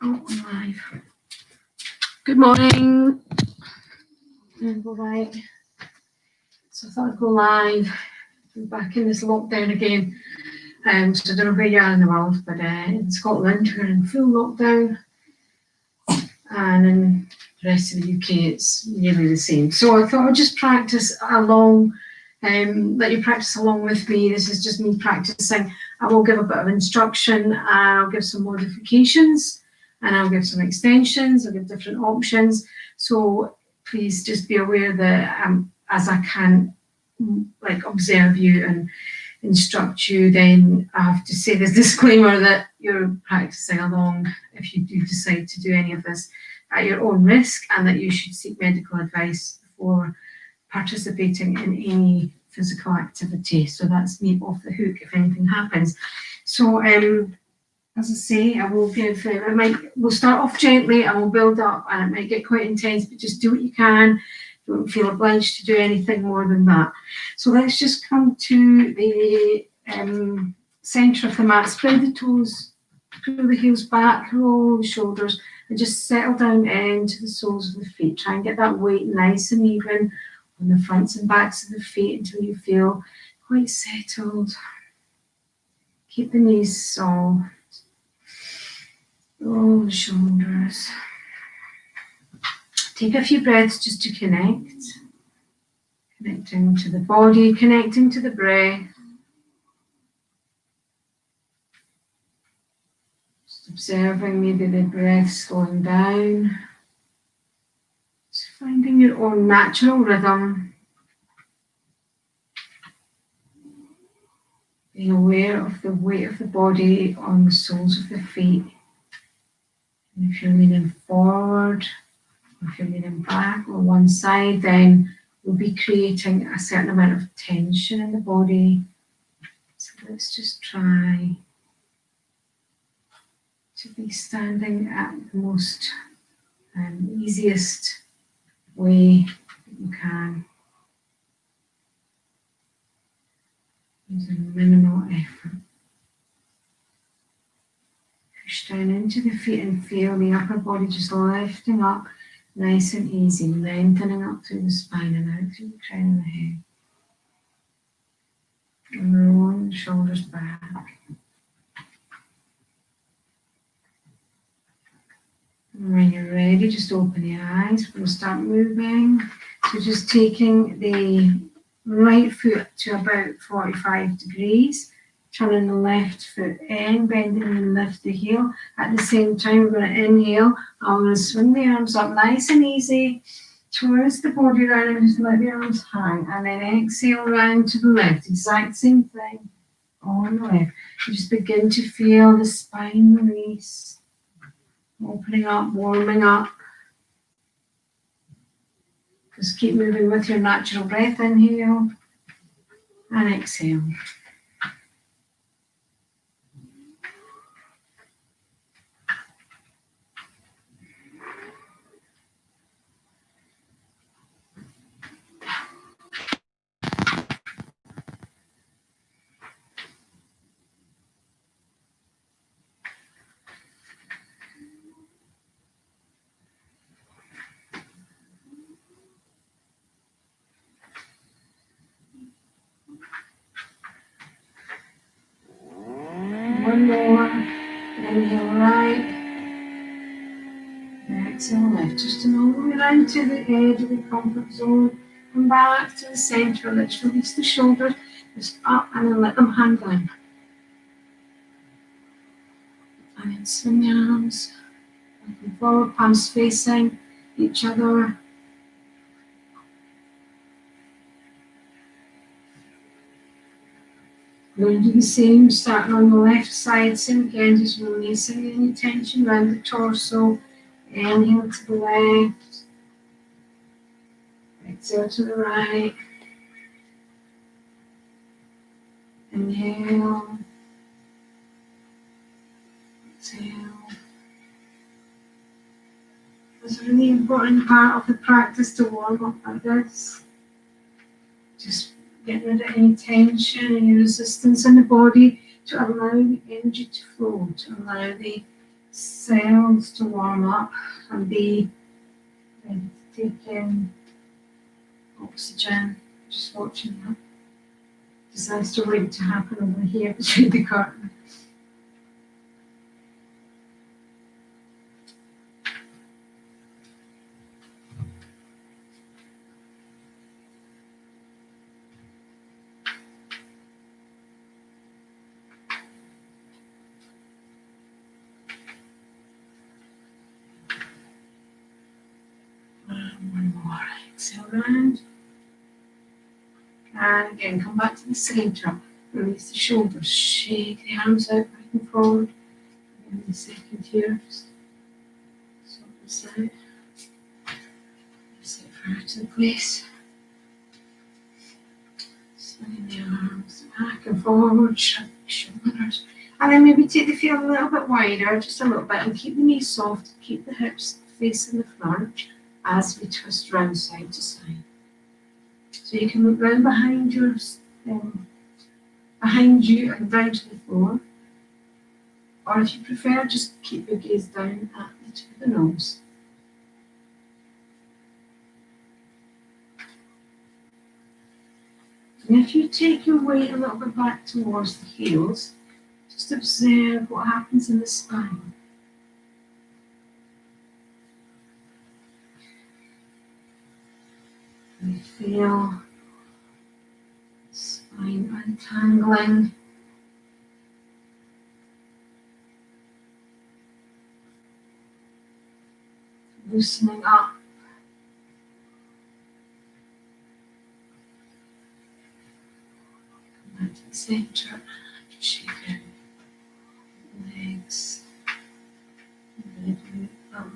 Oh, I'm live. Good morning. And go right. So I thought I'd go live. We're back in this lockdown again. So I don't know where you are in the world, but in Scotland we're in full lockdown, and in the rest of the UK it's nearly the same. So I thought I'd just practice along. Let you practice along with me. This is just me practicing. I will give a bit of instruction, and I'll give some modifications, and I'll give some extensions. I'll give different options. So please just be aware that as I can observe you and instruct you, then I have to say this disclaimer that you're practicing along if you do decide to do any of this at your own risk, and that you should seek medical advice before participating in any physical activity. So that's me off the hook if anything happens. So as I say, I will give, we'll start off gently and we'll build up, and it might get quite intense, but just do what you can. Don't feel obliged to do anything more than that. So let's just come to the centre of the mat, spread the toes, pull the heels back, roll the shoulders, and just settle down into the soles of the feet. Try and get that weight nice and even on the fronts and backs of the feet until you feel quite settled. Keep the knees soft. Roll the shoulders. Take a few breaths just to connect. Connecting to the body, connecting to the breath. Just observing maybe the breath slowing down. Just finding your own natural rhythm. Being aware of the weight of the body on the soles of the feet. And if you're leaning forward, or if you're leaning back or one side, then we'll be creating a certain amount of tension in the body. So let's just try to be standing at the most easiest way that you can, using minimal effort. Push down into the feet and feel the upper body just lifting up, nice and easy, lengthening up through the spine and out through the crown of the head. And rolling the shoulders back. And when you're ready, just open the eyes. We'll start moving. So just taking the right foot to about 45 degrees. Turning the left foot in, bending and lift the heel. At the same time, we're going to inhale. I'm going to swing the arms up nice and easy towards the body around, and just let the arms hang. And then exhale round to the left. Exact same thing on the left. You just begin to feel the spine release. Opening up, warming up. Just keep moving with your natural breath. Inhale and exhale. One more. Inhale right. Exhale left. Just an all the way around to the edge of the comfort zone. Come back to the centre. Let's release the shoulders. Just up and then let them hang down. And then swing the arms. Looking forward, palms facing each other. We're going to do the same, starting on the left side. Same again, just releasing any tension around the torso. Inhale to the left. Exhale to the right. Inhale. Exhale. It's a really important part of the practice to warm up like this. Just get rid of any tension, any resistance in the body, to allow the energy to flow, to allow the cells to warm up and be ready to take in oxygen. Just watching that disaster waiting to happen over here between the curtain. One more. Exhale round. And again, come back to the center. Release the shoulders. Shake the arms out back and forward. And the second here. Just sort this out. Sit flat in place. Swing the arms back and forward. Shrug the shoulders. And then maybe take the feet a little bit wider, just a little bit, and keep the knees soft. Keep the hips facing the front as we twist round side to side. So you can look round behind you and down to the floor. Or if you prefer, just keep your gaze down at the tip of the nose. And if you take your weight a little bit back towards the heels, just observe what happens in the spine. You feel spine untangling. Loosening up. Come back to the center. Shake out the legs.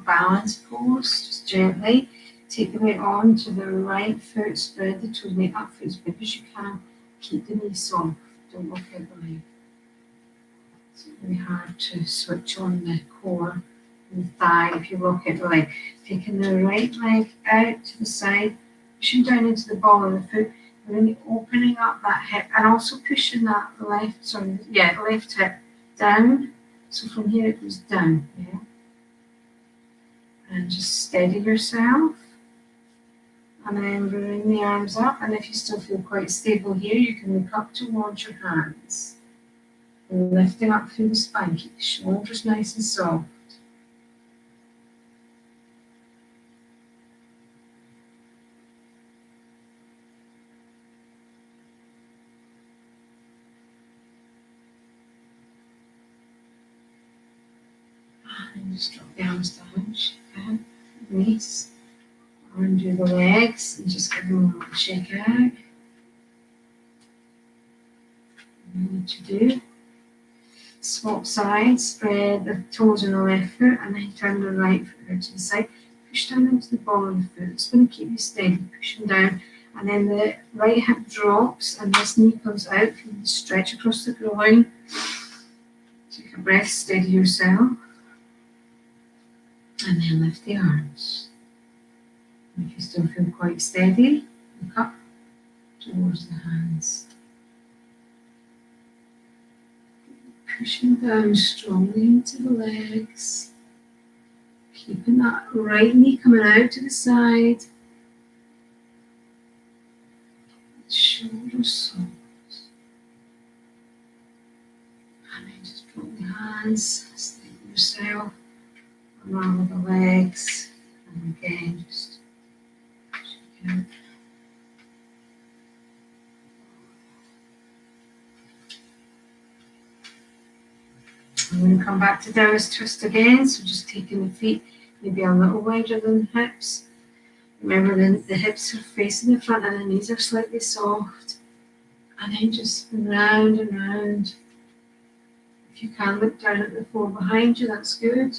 Balance pose. Just gently take the weight on to the right foot. Spread the toes. Make that foot as big as you can. Keep the knees soft. Don't look out the leg. It's really hard to switch on the core and the thigh if you look at the leg. Taking the right leg out to the side, pushing down into the ball of the foot, and then opening up that hip, and also pushing that left hip down. So from here it goes down, yeah. And just steady yourself. And then bring the arms up, and if you still feel quite stable here, you can look up towards your hands. And lifting up through the spine, keep the shoulders nice and soft. And just drop the arms down, shake out, release. Undo the legs and just give them a little shake out. You need to do. Swap sides, spread the toes on the left foot and then turn the right foot out to the side. Push down into the ball of the foot. It's going to keep you steady, pushing down. And then the right hip drops and this knee comes out. You can stretch across the groin. Take a breath, steady yourself. And then lift the arms. And if you still feel quite steady, look up towards the hands. Pushing down strongly into the legs. Keeping that right knee coming out to the side. Shoulders soft. And then just drop the hands, steady yourself. Unravel the legs. And again, just shake out. I'm going to come back to downward twist again, so just taking the feet maybe a little wider than the hips. Remember the hips are facing the front and the knees are slightly soft. And then just round and round. If you can look down at the floor behind you, that's good.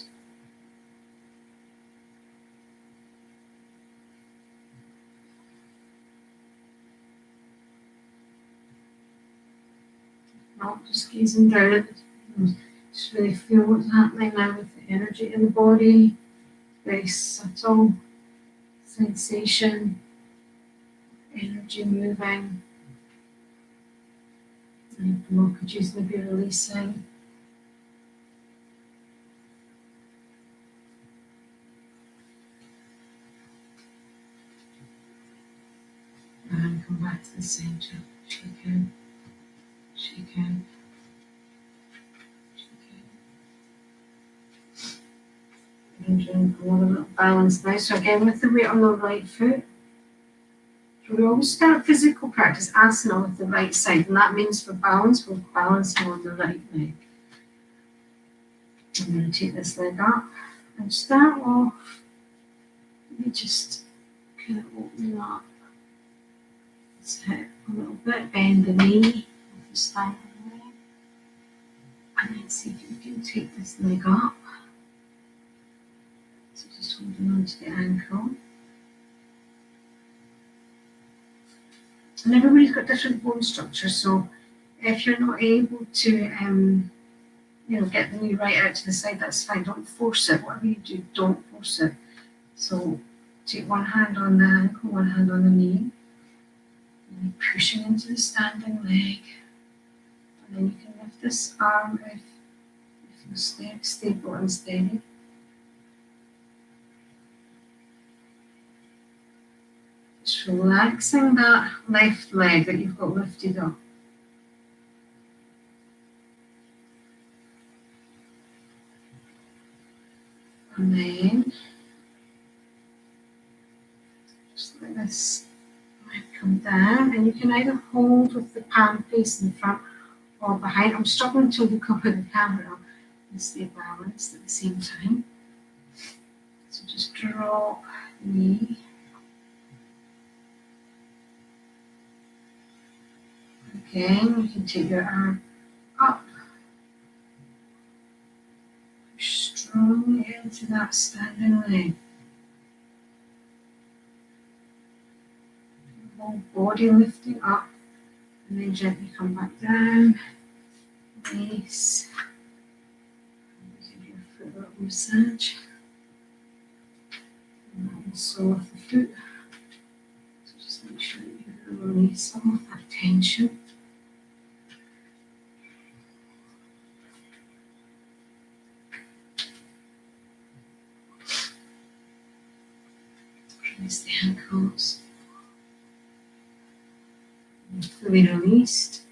Not just gazing down at the just really feel what's happening now with the energy in the body. Very subtle sensation, energy moving. Any blockages maybe releasing. back to the centre. Shake out, shake out, shake out. And doing another little balance now. So again, with the weight on the right foot. So we always start physical practice asana with the right side, and that means for balance, we're balancing on the right leg. I'm going to take this leg up and start off. Let me just kind of open up. Let's hit a little bit, bend the knee with the spine of the leg, and then see if you can take this leg up. So just holding on to the ankle. And everybody's got different bone structure, so if you're not able to, get the knee right out to the side, that's fine. Don't force it. Whatever you do, don't force it. So take one hand on the ankle, one hand on the knee, and you're pushing into the standing leg. And then you can lift this arm if you stay stable and steady. Just relaxing that left leg that you've got lifted up. And then just let this leg come down, and you can either hold with the palm facing the front or behind. I'm struggling to look up at the camera and stay balanced at the same time. So just drop the knee. Again, you can take your arm up. Push strongly into that standing leg. The whole body lifting up, and then gently come back down. Nice. Give your foot a little massage. And the sole of the foot. So just make sure that you release all of that tension. Release the ankles. And fully released.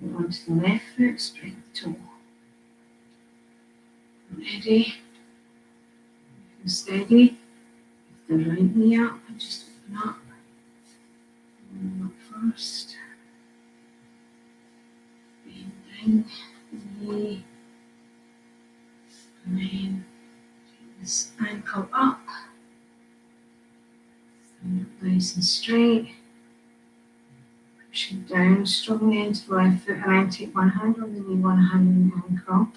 Move on to the left foot, straight the toe. Ready. Steady. Lift the right knee up and just open up. Open up first. Bending the knee. And then take this ankle up. Stand up nice and straight. Pushing down strongly into the left foot, and then take one hand on the knee, one hand on the ankle.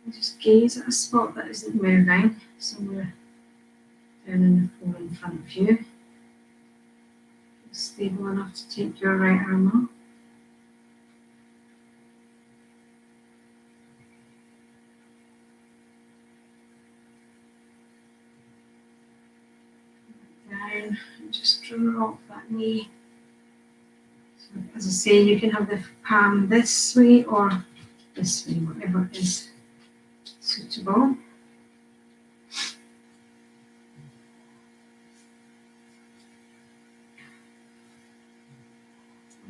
And just gaze at a spot that isn't moving, somewhere down in the floor in front of you. Stable enough to take your right arm up. Down and just drop that knee. So as I say, you can have the palm this way or this way, whatever is suitable.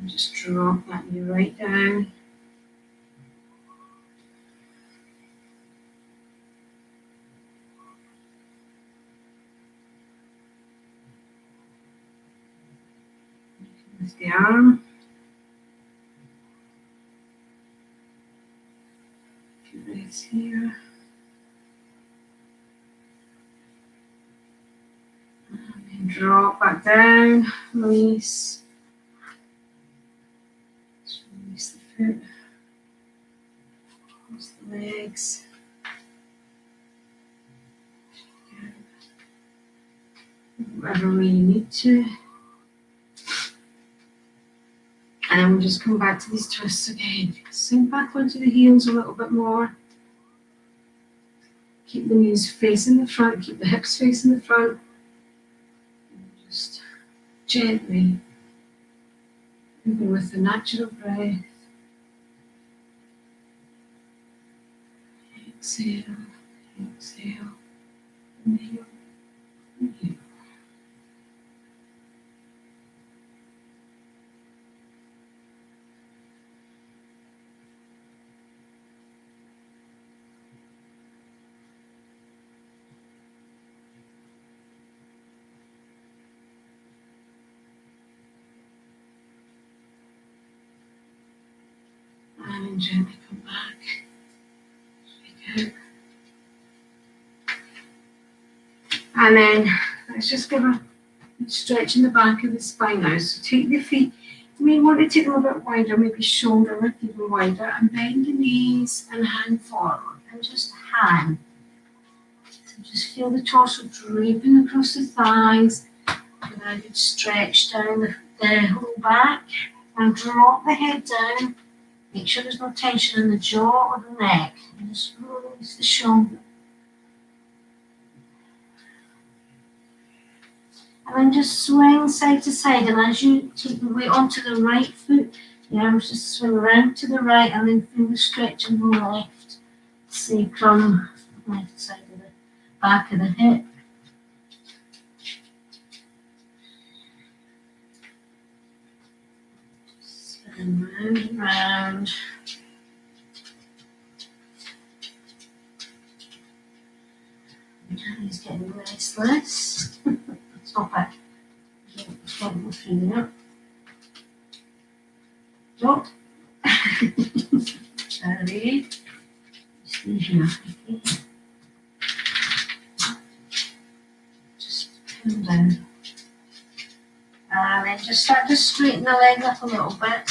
And just drop that knee right down. Lift the arm. A few breaths here. And then drop back down. Release. Just release the foot. Release the legs. Whatever way you need to. And then we'll just come back to these twists again. Sink back onto the heels a little bit more. Keep the knees facing the front, keep the hips facing the front. And just gently, moving with the natural breath. Exhale, exhale. Inhale, And then gently come back. Good. And then let's just give a stretch in the back of the spine now. So take the feet, you may want to take them a bit wider, maybe shoulder width even wider, and bend the knees and hand forward, and just hang. So just feel the torso draping across the thighs, and a good stretch down the whole back, and drop the head down. Make sure there's no tension in the jaw or the neck, and just release the shoulder. And then just swing side to side, and as you take the weight onto the right foot, the arms just swing around to the right, and then feel the stretch on the left sacrum, left side of the back of the hip. Spin round and round. He's getting restless. Stop it. Getting the feeling up. Stop. Sorry. Stay here. Okay. Just pull down. And then just start to straighten the leg up a little bit.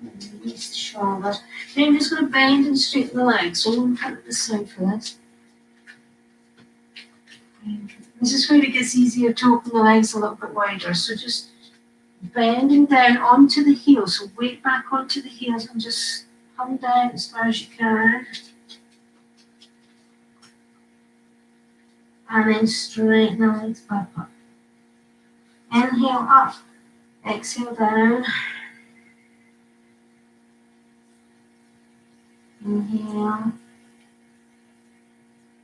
And release the shoulders. Then I'm just going to bend and straighten the legs. So I'm going to put this side for this. This is where it gets easier to open the legs a little bit wider. So just bending down onto the heels. So weight back onto the heels and just come down as far as you can. And then straighten the legs back up. Inhale up. Exhale down. Inhale.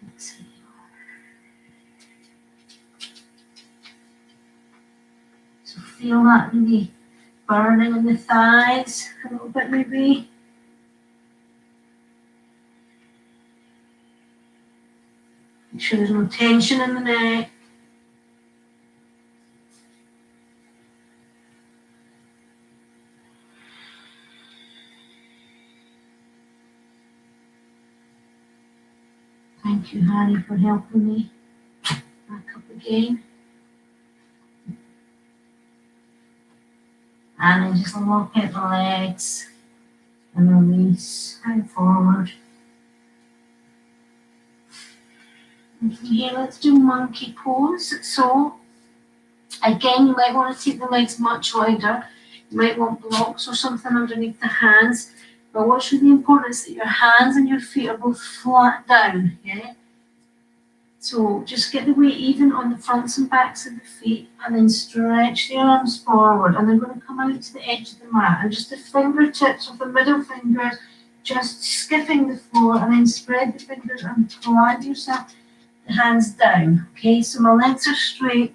Exhale. So feel that really burning in the thighs a little bit maybe. Make sure there's no tension in the neck. Thank you, Harry, for helping me back up again. And then just look at the legs and release, hand forward. And from here, let's do monkey pose. So, again, you might want to take the legs much wider. You might want blocks or something underneath the hands. But what's really important is that your hands and your feet are both flat down, yeah? So just get the weight even on the fronts and backs of the feet, and then stretch the arms forward, and they're going to come out to the edge of the mat, and just the fingertips of the middle fingers just skipping the floor, and then spread the fingers and plant yourself the hands down. Okay, so my legs are straight,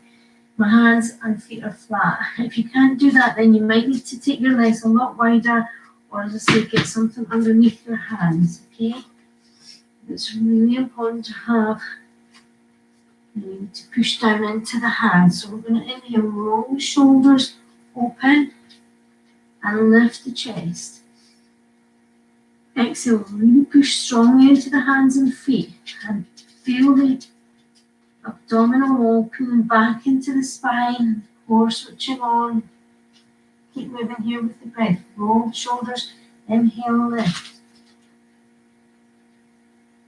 my hands and feet are flat. If you can't do that, then you might need to take your legs a lot wider, or as I say, get something underneath your hands. Okay, it's really important to have. You need to push down into the hands. So we're going to inhale, roll the shoulders open and lift the chest. Exhale, really push strongly into the hands and feet and feel the abdominal wall pulling back into the spine, core switching on. Keep moving here with the breath. Roll the shoulders, inhale, lift.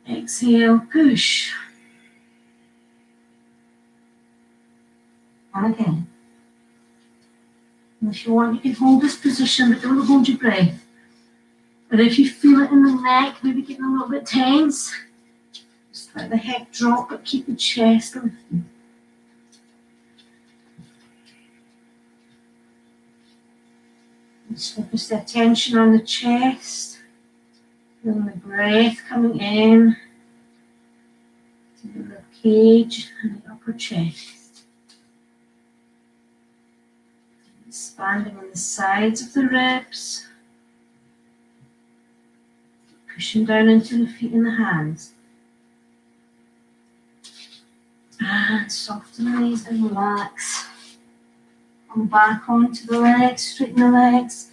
Exhale, push. And again. And if you want, you can hold this position, but don't hold your breath. But if you feel it in the neck, maybe getting a little bit tense, just let the head drop, but keep the chest lifted. Just focus the attention on the chest, feeling the breath coming in to the cage and the upper chest. Expanding on the sides of the ribs. Pushing down into the feet and the hands. And soften these and relax. Come back onto the legs, straighten the legs.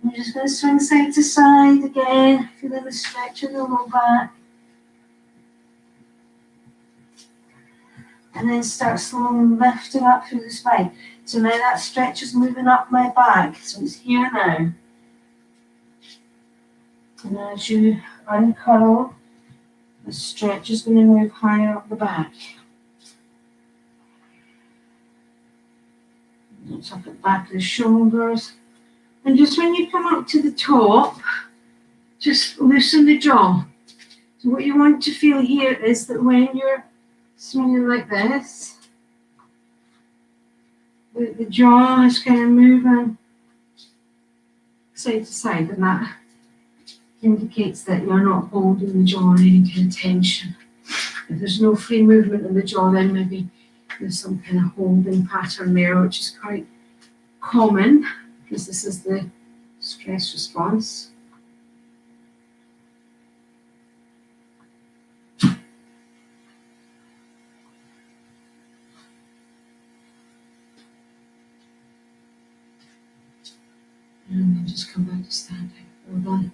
I'm just going to swing side to side again, feeling the stretch in the low back. And then start slowly lifting up through the spine. So now that stretch is moving up my back. So it's here now. And as you uncurl, the stretch is going to move higher up the back. It's up at the back of the shoulders. And just when you come up to the top, just loosen the jaw. So what you want to feel here is that when you're swinging like this, the jaw is kind of moving side to side, and that indicates that you're not holding the jaw in any kind of tension. If there's no free movement in the jaw, then maybe there's some kind of holding pattern there, which is quite common because this is the stress response. And then just come back to standing. Well done.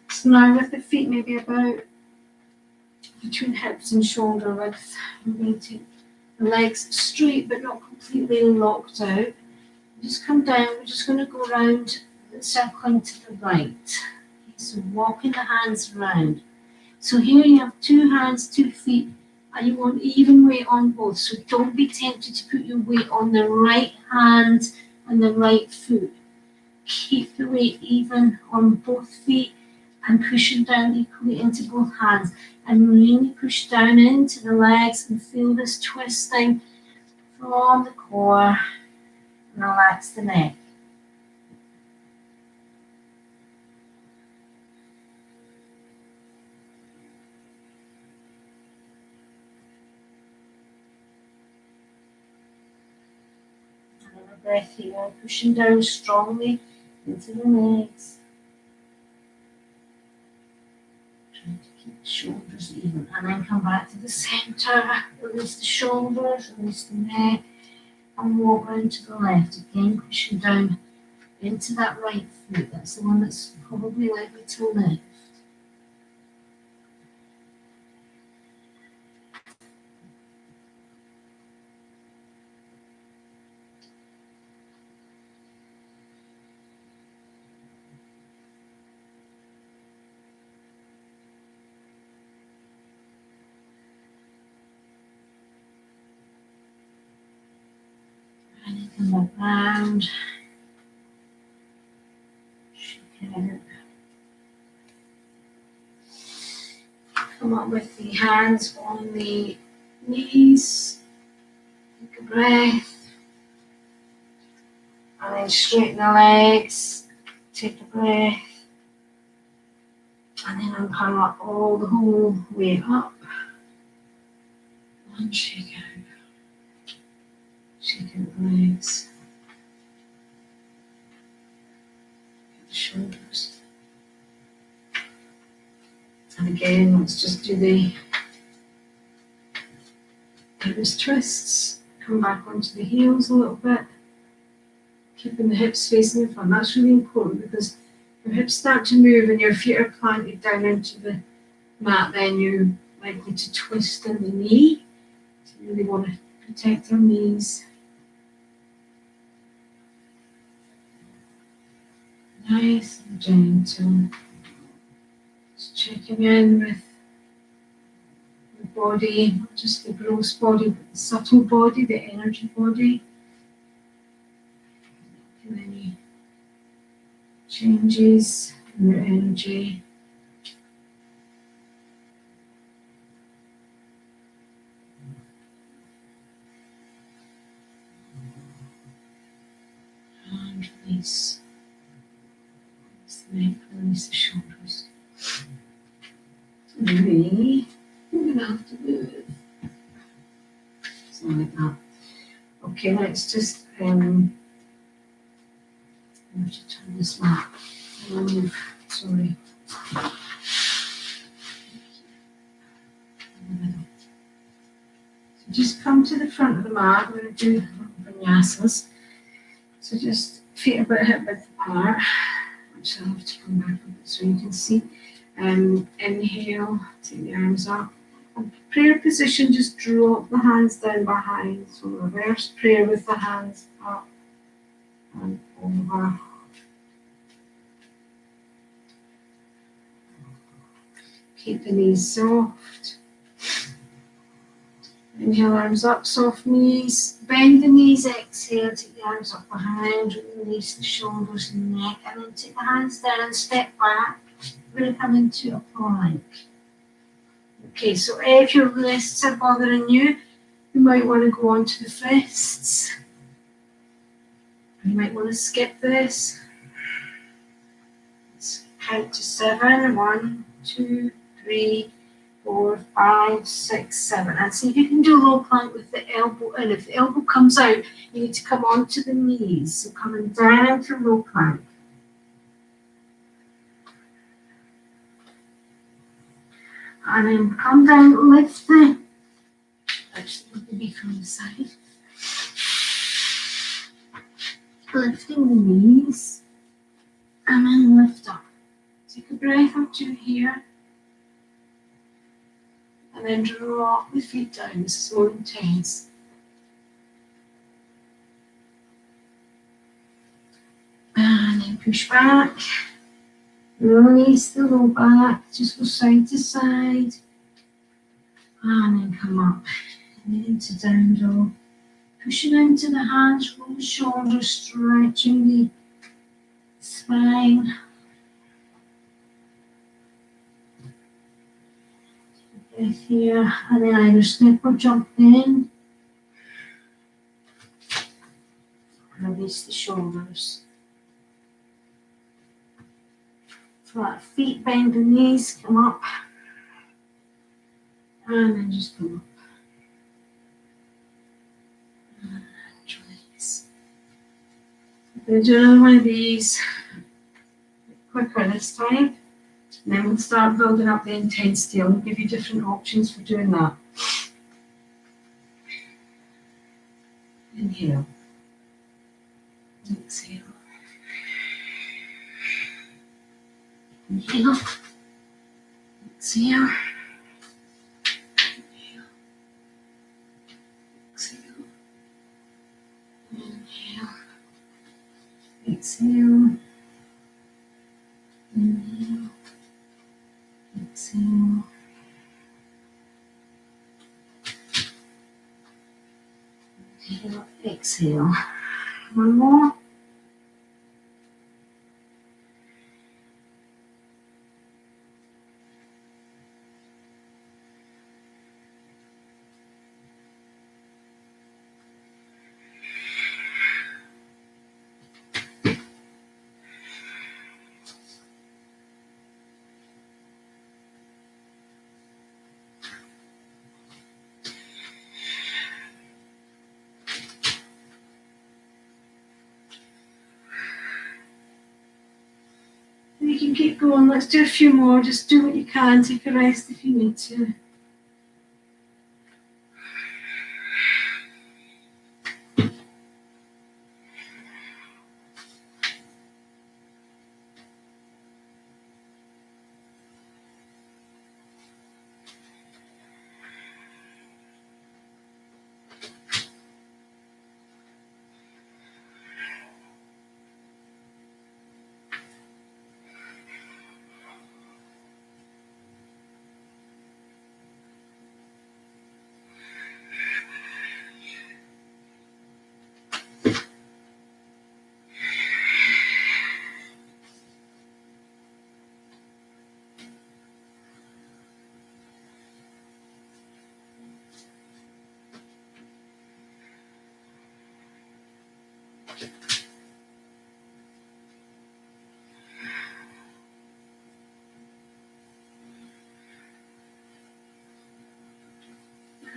So now with the feet maybe about between hips and shoulder width, I'm going to take the legs straight but not completely locked out. Just come down, we're just going to go around and circling to the right. Okay, so walking the hands around. So here you have 2 hands, 2 feet, and you want even weight on both. So don't be tempted to put your weight on the right hand and the right foot. Keep the weight even on both feet and pushing down equally into both hands. And really push down into the legs and feel this twisting from the core. And relax the neck. Another breath here, pushing down strongly into the legs. Trying to keep the shoulders even. And then come back to the center. Release the shoulders, release the neck. And walk round to the left. Again, pushing down into that right foot. That's the one that's probably likely to lift. And come back round. Shake it out. Come up with the hands on the knees. Take a breath. And then straighten the legs. Take a breath. And then unpile up all the whole way up. And shake out. Shake out the legs. The shoulders. And again, let's just do the pelvis twists. Come back onto the heels a little bit. Keeping the hips facing in front. That's really important because your hips start to move and your feet are planted down into the mat, then you're likely to twist in the knee. So you really want to protect our knees. Nice and gentle. Just checking in with the body, not just the gross body, but the subtle body, the energy body. Feel any changes in your energy. And release. Release the neck, release the shoulders. knee. You're going to have to move. Something like that. Okay, let's just I have to turn this mat. Sorry. So just come to the front of the mat. We're going to do vinyasas. So just feet about hip width apart. Which I'll have to come back a bit so you can see. Inhale, take the arms up. And prayer position, just drop the hands down behind. So reverse prayer with the hands up and over. Keep the knees soft. Inhale, arms up, soft knees. Bend the knees, exhale, take the arms up behind, release the shoulders and neck, and then take the hands down and step back. We're going to come into a plank. Okay, so if your wrists are bothering you, you might want to go onto the wrists. You might want to skip this. Let's count to 7. 1, 2, 3, 4, 5, 6, 7. And see if you can do a low plank with the elbow in. If the elbow comes out, you need to come onto the knees. So coming down to low plank. And then come down, lift the, actually maybe from the side. Lifting the knees. And then lift up. Take a breath or two here. And then drop the feet down. This is more intense. And then push back. Release the low back. Just go side to side. And then come up. And then into down dog. Pushing into the hands, roll the shoulders, stretching the spine. Breath here. And then either step or jump in. Release the shoulders. Flat feet, bend the knees, come up. And then just come up. And release. We'll do another one of these. Quicker this time. And then we'll start building up the intensity. I'll give you different options for doing that. Inhale. Exhale. Inhale. Exhale. Inhale. Exhale. Inhale. Exhale. Inhale. Exhale. Inhale. Exhale. One more. You can keep going. Let's do a few more. Just do what you can. Take a rest if you need to.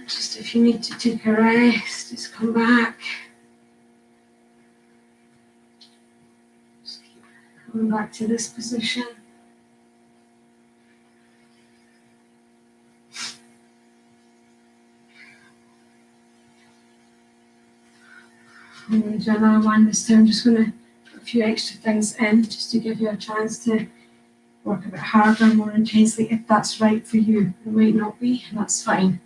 Just if you need to take a rest, just come back. Just keep coming back to this position. I'm going to do another one this time. I'm just going to put a few extra things in just to give you a chance to work a bit harder, more intensely, if that's right for you. It might not be, and that's fine.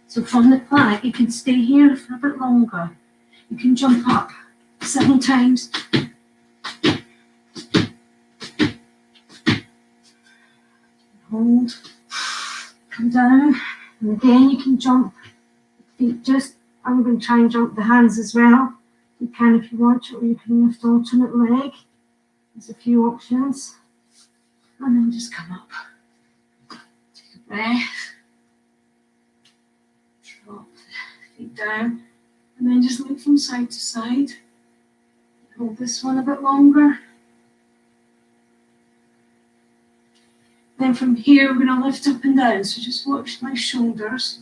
So from the plank, you can stay here for a bit longer. You can jump up 7 times. Hold, come down, and again you can jump feet. I'm going to try and jump the hands as well. You can if you want to, or you can lift alternate leg. There's a few options. And then just come up. Take a breath. Drop the feet down. And then just move from side to side. Hold this one a bit longer. Then from here, we're going to lift up and down. So just watch my shoulders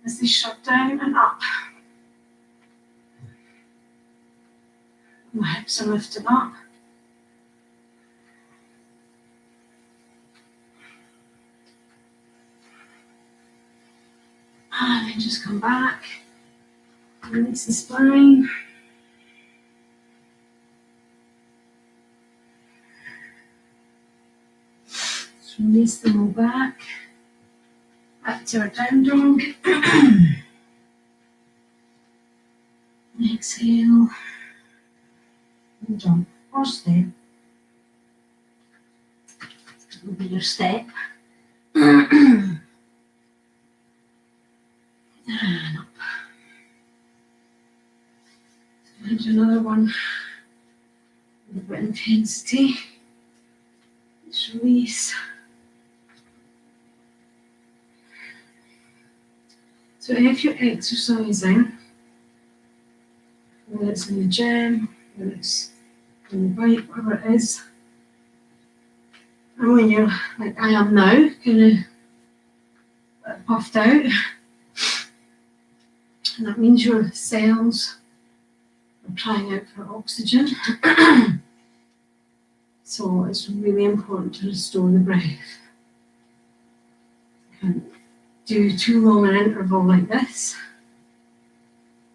as they shut down and up. My hips are lifted up. And then just come back. Release the spine. Just release the low back. Back to our down dog. Exhale. And jump or step. That will be your step. And up. So do another one with a bit of intensity. Just release. So if you're exercising, whether it's in the gym, whether it's on the bike, whatever it is, and when you're like I am now, kind of puffed out, and that means your cells are trying out for oxygen. So it's really important to restore the breath. You can't do too long an interval like this,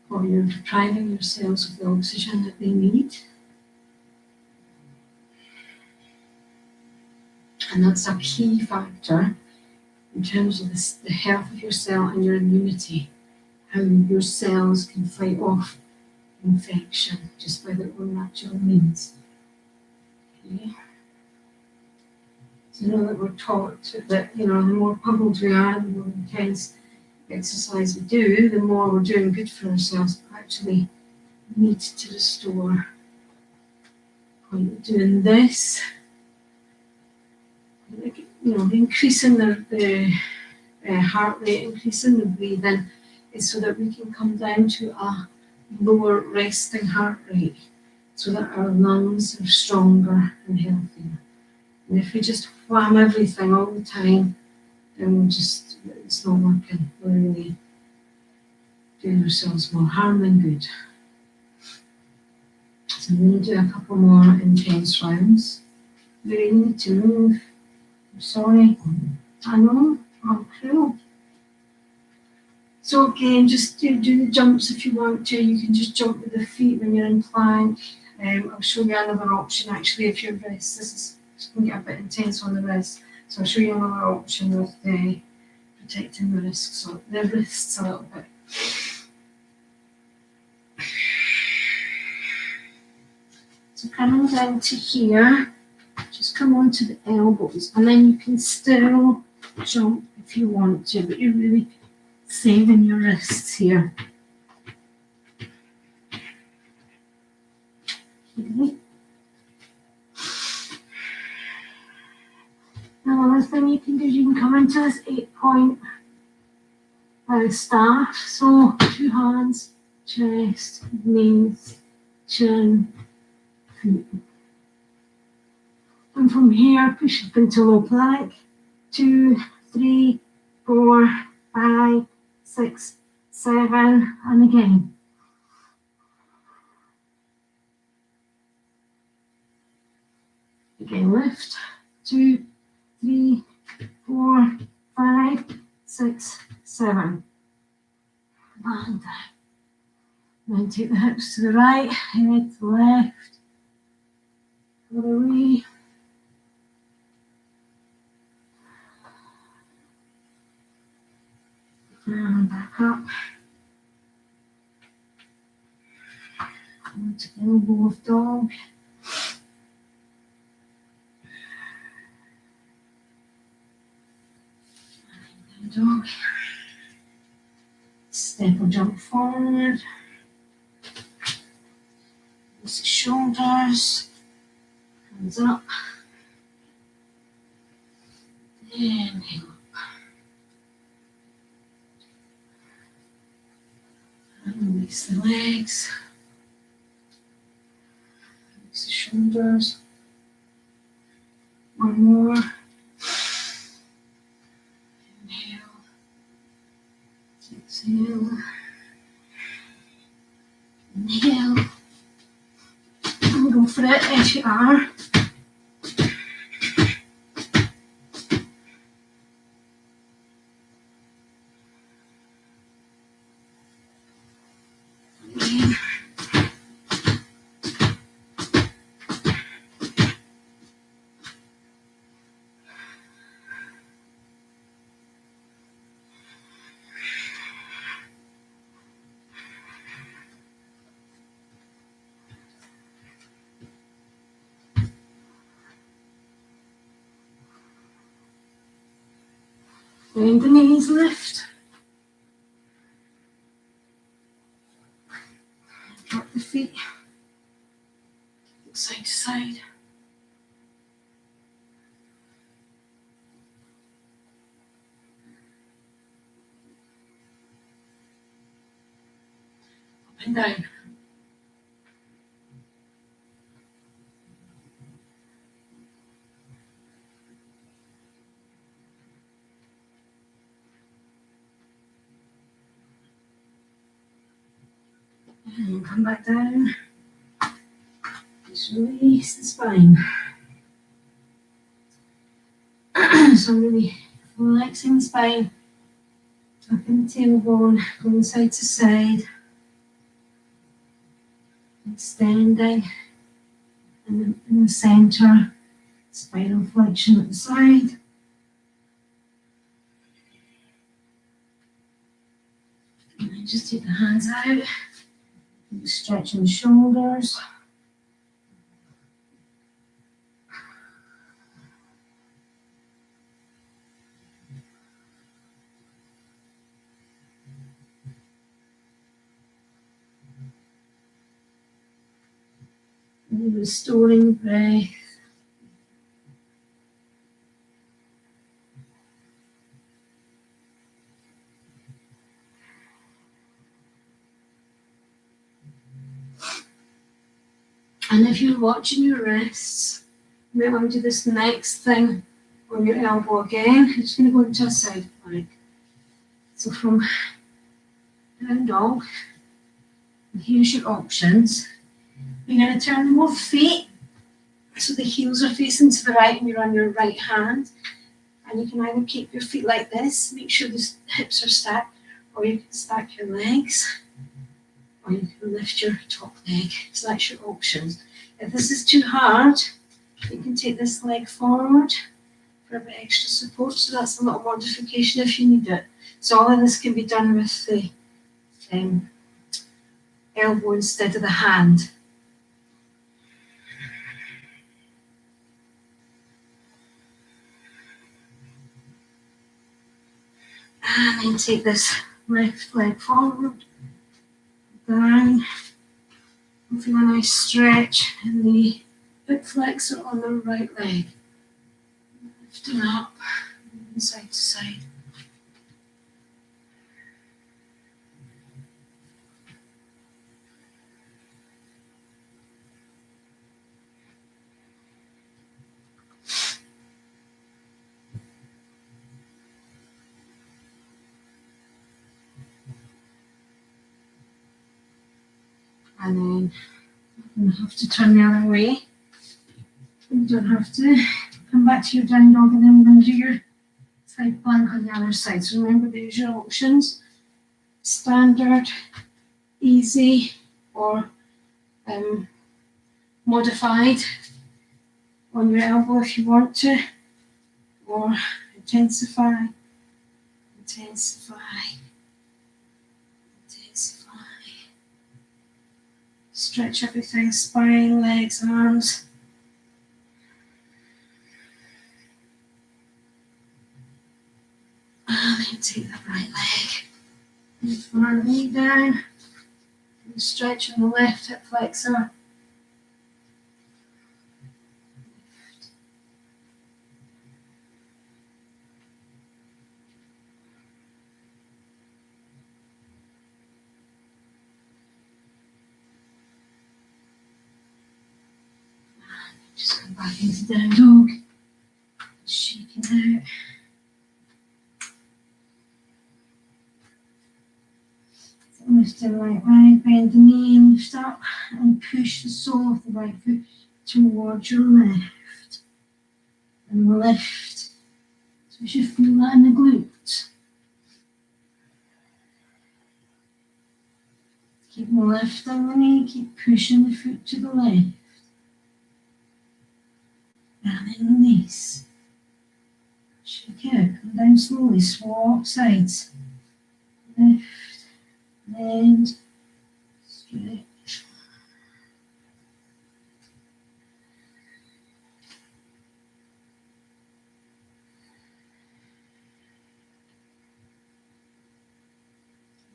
or you're depriving your cells of the oxygen that they need. And that's a key factor in terms of the health of your cell and your immunity, how your cells can fight off infection just by their own natural means. Okay. So you know that we're taught that, the more pummeled we are, the more intense exercise we do, the more we're doing good for ourselves, but actually we need to restore. Point doing this, increasing the heart rate, increasing the breathing, is so that we can come down to a lower resting heart rate, so that our lungs are stronger and healthier. And if we just wham everything all the time, then it's not working. We're really doing ourselves more harm than good. So I'm going to do a couple more intense rounds. You really need to move. I'm sorry. I know, I'm cruel. So again, just do the jumps if you want to. You can just jump with the feet when you're in plank. I'll show you another option actually if your wrists. This can get a bit intense on the wrist. So I'll show you another option with protecting the wrists a little bit. So coming down to here, just come onto the elbows, and then you can still jump if you want to, but you're really saving your wrists here. Okay. Now another thing you can do is you can come into this 8-point staff. So 2 hands, chest, knees, chin. And from here, push up into low plank. 2, 3, 4, 5, 6, 7, and again. Again, lift. 2, 3, 4, 5, 6, 7. And down. Then take the hips to the right, head to the left, other way. And back up. Onto elbow of dog. And dog. Step or jump forward. Release the shoulders. Hands up. Inhale. And release the legs. Release the shoulders. One more. Inhale. Exhale. Inhale. And go for it as you are. Again. Bend the knees, lift. Drop the feet. Side to side. Up and down. And come back down. Just release the spine. So really flexing the spine, tucking the tailbone, going side to side, extending, and then in the center, spinal flexion at the side. And then just take the hands out, stretching the shoulders. And restoring breath. And if you're watching your wrists, you might want to do this next thing on your elbow again. It's going to go into a side plank. So from down dog, and here's your options. You're going to turn both feet so the heels are facing to the right and you're on your right hand. And you can either keep your feet like this, make sure the hips are stacked, or you can stack your legs, or you can lift your top leg. So that's your options. If this is too hard, you can take this leg forward for a bit extra support. So that's a little modification if you need it. So all of this can be done with the elbow instead of the hand. And then take this left leg forward, down. Feel a nice stretch in the hip flexor on the right leg. Lifting up, side to side. And then you have to turn the other way. You don't have to. Come back to your down dog and then we're going to do your side plank on the other side. So remember, there's your options: standard, easy, or modified on your elbow if you want to, or intensify, intensify, intensify. Stretch everything: spine, legs, arms. And then take the right leg and flat knee down. And stretch on the left hip flexor. Just come back into down dog. Shaking out. So lift the right leg, bend the knee and lift up and push the sole of the right foot towards your left. And lift. So you should feel that in the glutes. Keep lifting the knee, keep pushing the foot to the left. And then release. Shake out, come down slowly, swap sides. Lift, bend, stretch.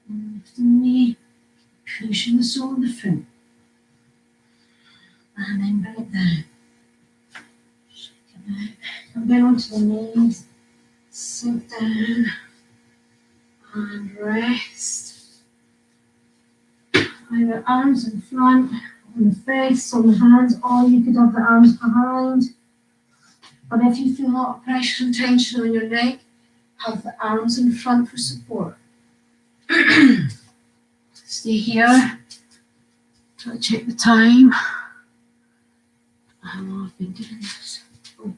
Lift the knee, pushing the sole of the foot. And then bring it down. Shake it out. Come down onto the knees, sink down, and rest. Either arms in front, on the face, on the hands, or you could have the arms behind. But if you feel a lot of pressure and tension on your neck, have the arms in front for support. Stay here. Try to check the time. How long I've been doing this. Oh.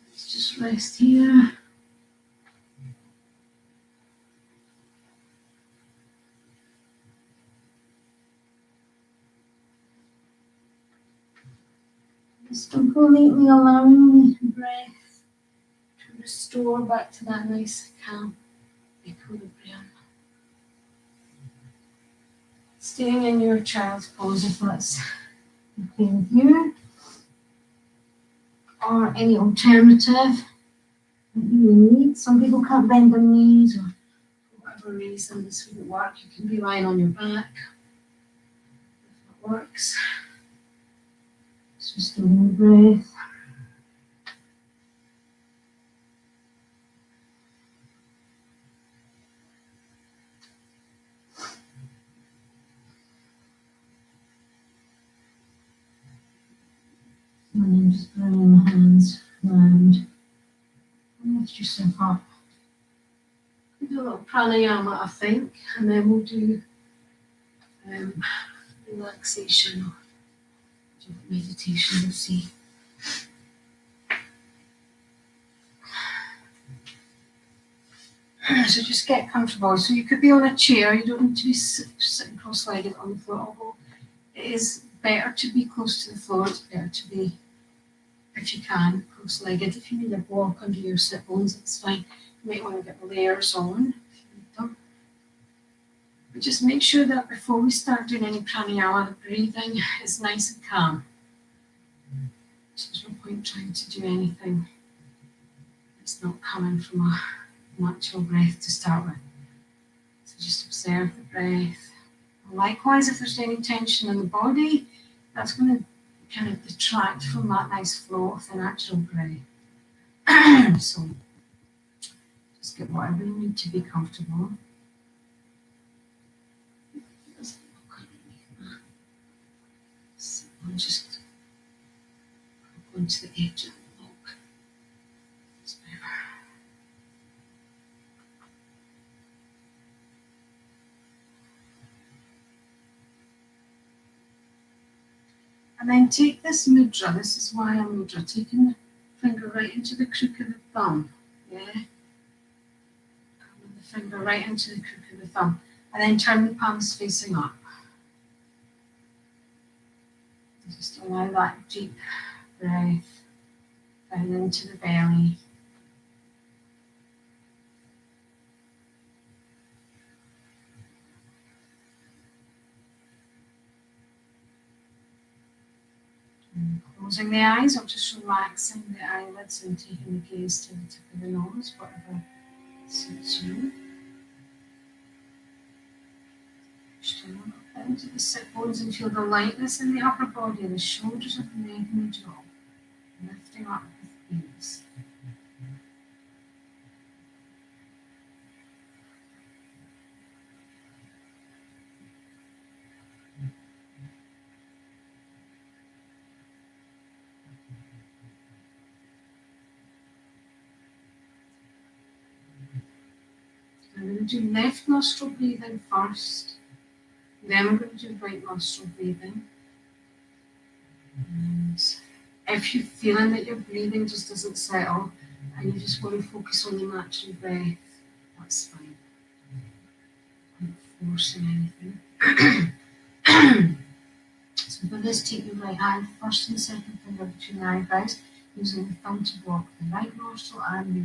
Let's just rest here. Just completely allowing the breath to restore back to that nice calm equilibrium. Staying in your child's pose if that's okay with you, or any alternative that you need. Some people can't bend their knees, or for whatever reason this wouldn't work. You can be lying on your back if it works. Just restoring the breath. And then just bringing the hands round and lift yourself up. We'll do a little pranayama, I think, and then we'll do relaxation or meditation, we'll see. So just get comfortable. So you could be on a chair, you don't need to be sitting cross-legged on the floor, although it is better to be close to the floor. It's better to be, if you can, cross-legged. If you need a block under your sit bones, that's fine. You might want to get the layers on if you need them. But just make sure that before we start doing any pranayama, the breathing is nice and calm. So there's no point trying to do anything that's not coming from a natural breath to start with. So just observe the breath. Likewise, if there's any tension in the body, that's going to kind of detract from that nice flow of the natural breath. So just get whatever you need to be comfortable. So I'll just go onto the edge of the block. Just bear. And then take this mudra, this is why I'm mudra, taking the finger right into the crook of the thumb. Yeah? Coming the finger right into the crook of the thumb. And then turn the palms facing up. Just allow that deep breath down into the belly. And closing the eyes or just relaxing the eyelids and taking the gaze to the tip of the nose, whatever suits you. Just a little bit into the sit bones and feel the lightness in the upper body, the shoulders of the neck and the jaw, lifting up with ease. I'm going to do left nostril breathing first, then we're going to do right nostril breathing. And if you're feeling that your breathing just doesn't settle and you just want to focus on the natural breath, that's fine. I'm not forcing anything. So for this, take your right hand, first and second finger between the eyebrows, using the thumb to block the right nostril and the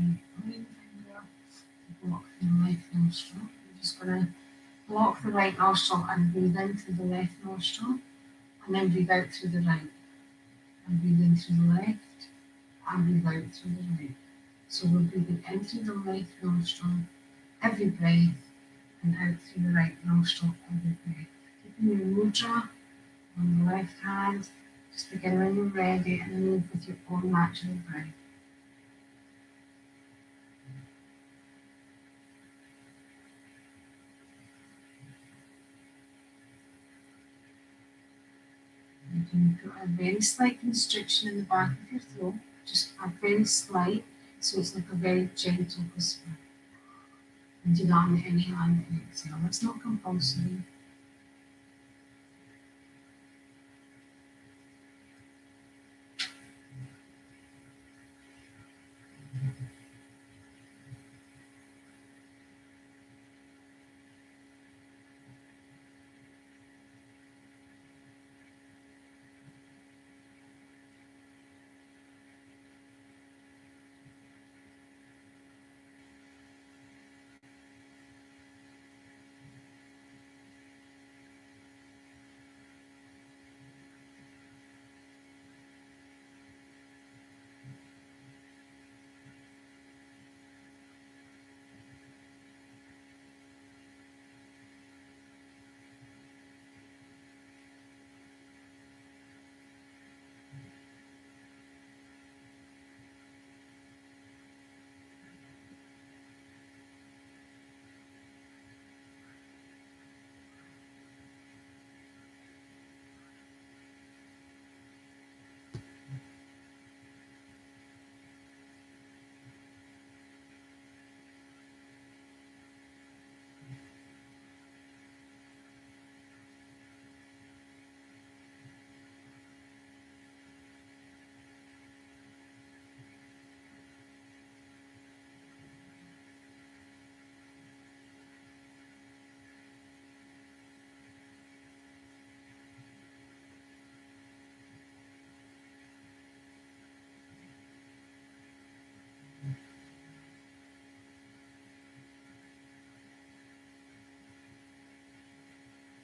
ring finger to block the left nostril. You're just going to block the right nostril and breathe in through the left nostril, and then breathe out through the right, and breathe in through the left, and breathe out through the right. So we're breathing in through the left nostril every breath, and out through the right nostril every breath. Keeping your mudra on the left hand, just begin when you're ready and move with your own natural breath. You can put a very slight constriction in the back of your throat, just a very slight, so it's like a very gentle whisper. And do that on the inhale and the exhale. It's not compulsory.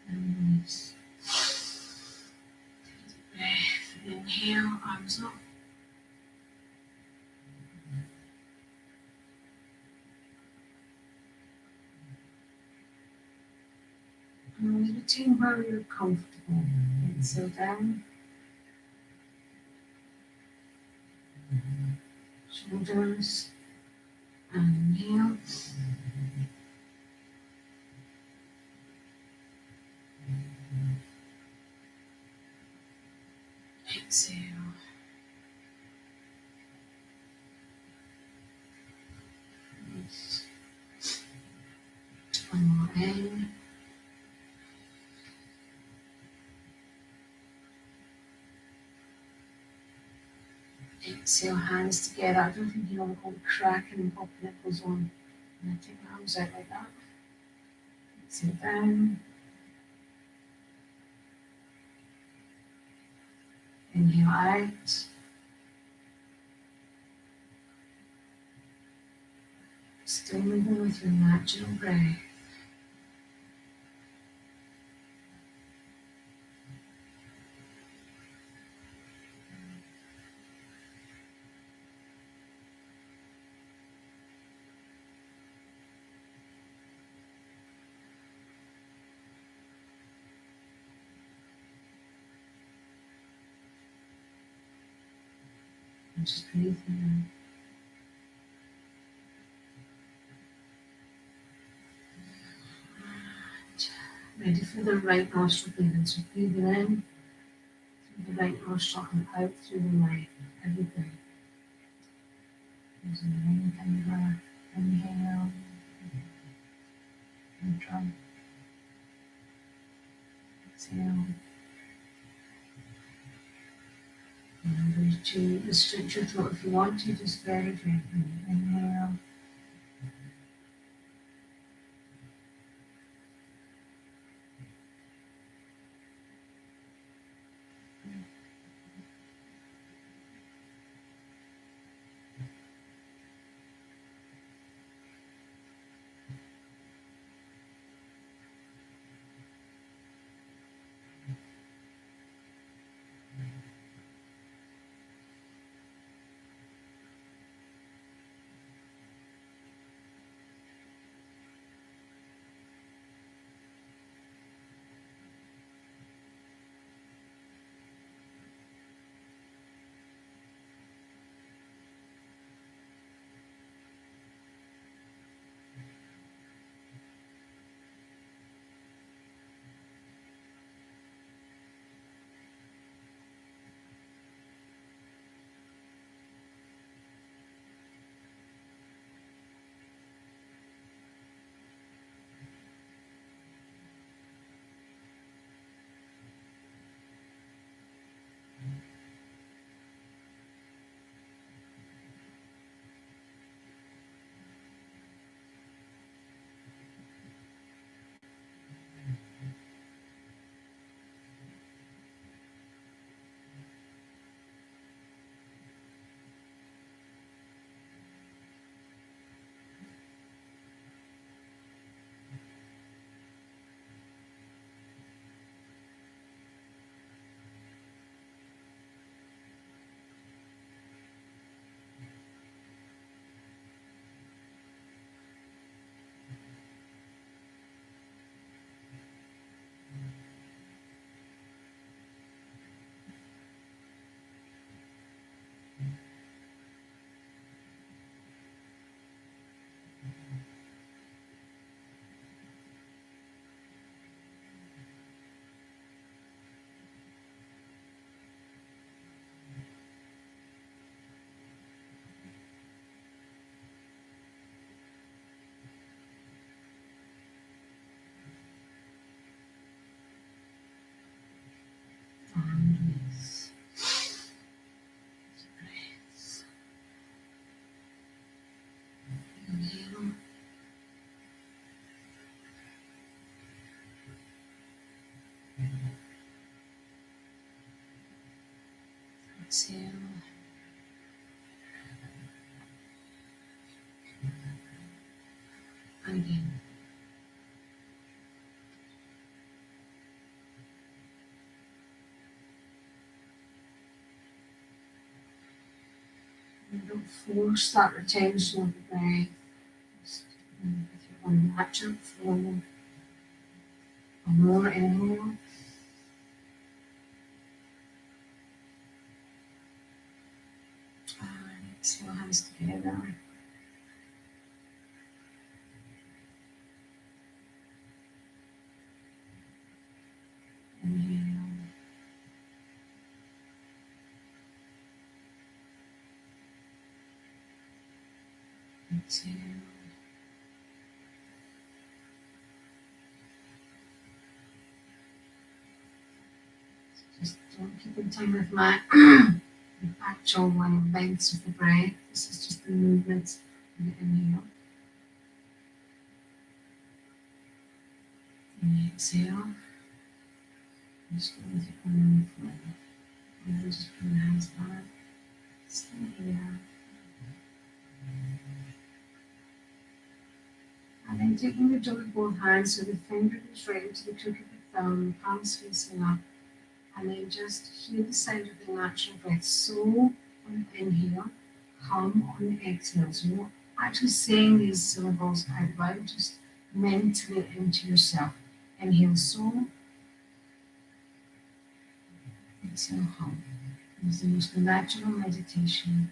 And release. Take a breath. Inhale, arms up. And retain where you're comfortable. Exhale down. Shoulders. And inhale. Exhale. Release. One more in. Exhale, hands together. I don't think you know all the cracking and popping that goes on. And I take my arms out like that. Exhale down. Inhale out. Still moving with your natural breath. And just breathe in. Ready for the right nostril breathing. So breathing in through the right nostril and out through the left. Everything. Using any kind of a inhale, neutral, exhale. Remember to restrict your throat if you want to, just very gently. Inhale. And release. Breaths. Inhale. Exhale. And again. And don't force that retention of the breath. Just with your own natural flow. One more inhale. And exhale, hands together. Inhale. Exhale. Just don't keep in time with my actual lengths of the breath. This is just the movement of the inhale and exhale. Just go with your own flow. And then just bring the hands back. Stay here. And then taking the toe with both hands, so the finger is right into the crook of the thumb, palms facing up. And then just hear the sound of the natural breath. So on the inhale, hum on the exhale. So you're not actually saying these syllables out loud, just mentally into yourself. Inhale, so, exhale, hum. It's the most natural meditation.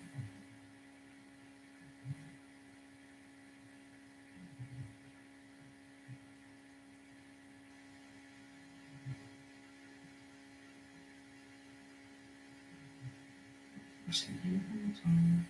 Pushing anything at all.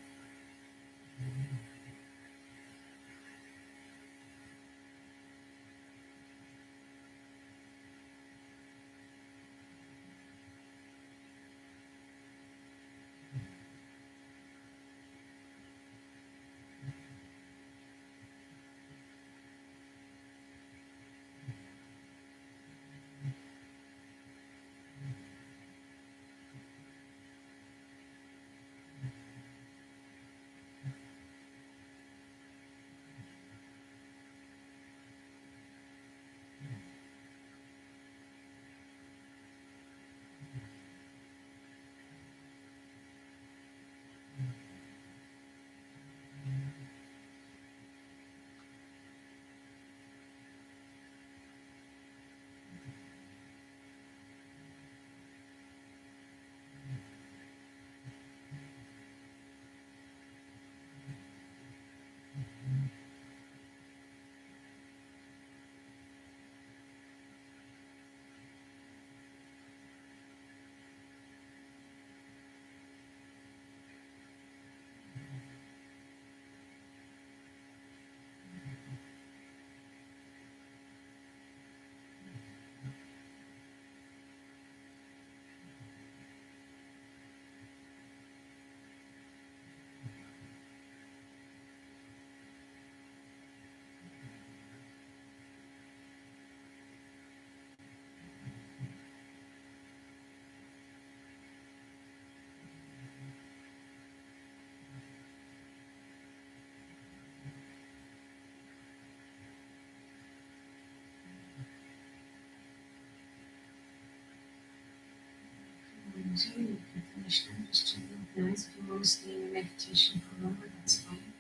So you can finish now, just gently open your eyes. If you want to stay in meditation for longer, that's fine.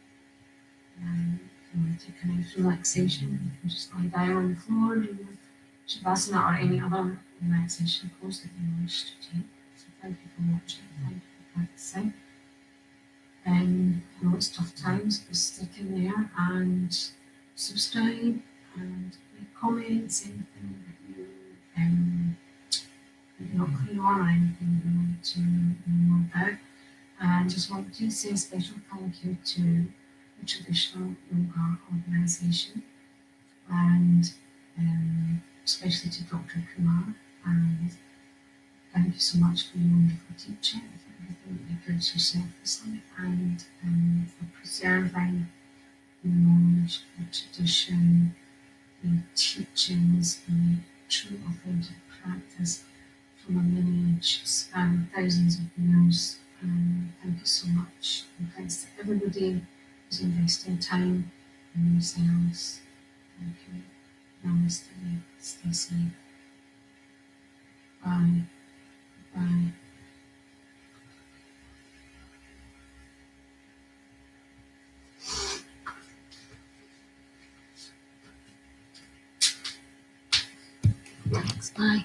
If you want to take a nice relaxation, you can just lie down on the floor, do Shavasana or any other relaxation pose that you wish to take. So thank you for watching, thank you for practicing. I know it's tough times, but stick in there and subscribe and make comments, anything that you're not clear on or anything you want to know about. And just want to say a special thank you to the Traditional Yoga Organisation and especially to Dr. Kumar. And thank you so much for your wonderful teaching, for everything that you give yourselflessly, and for preserving the knowledge, the tradition, the teachings, the true authentic practice from a lineage spanning thousands of years. Thank you so much. And thanks to everybody who's investing time in themselves. Thank you. Namaste. Stay safe. Bye. Bye. Thanks. Bye.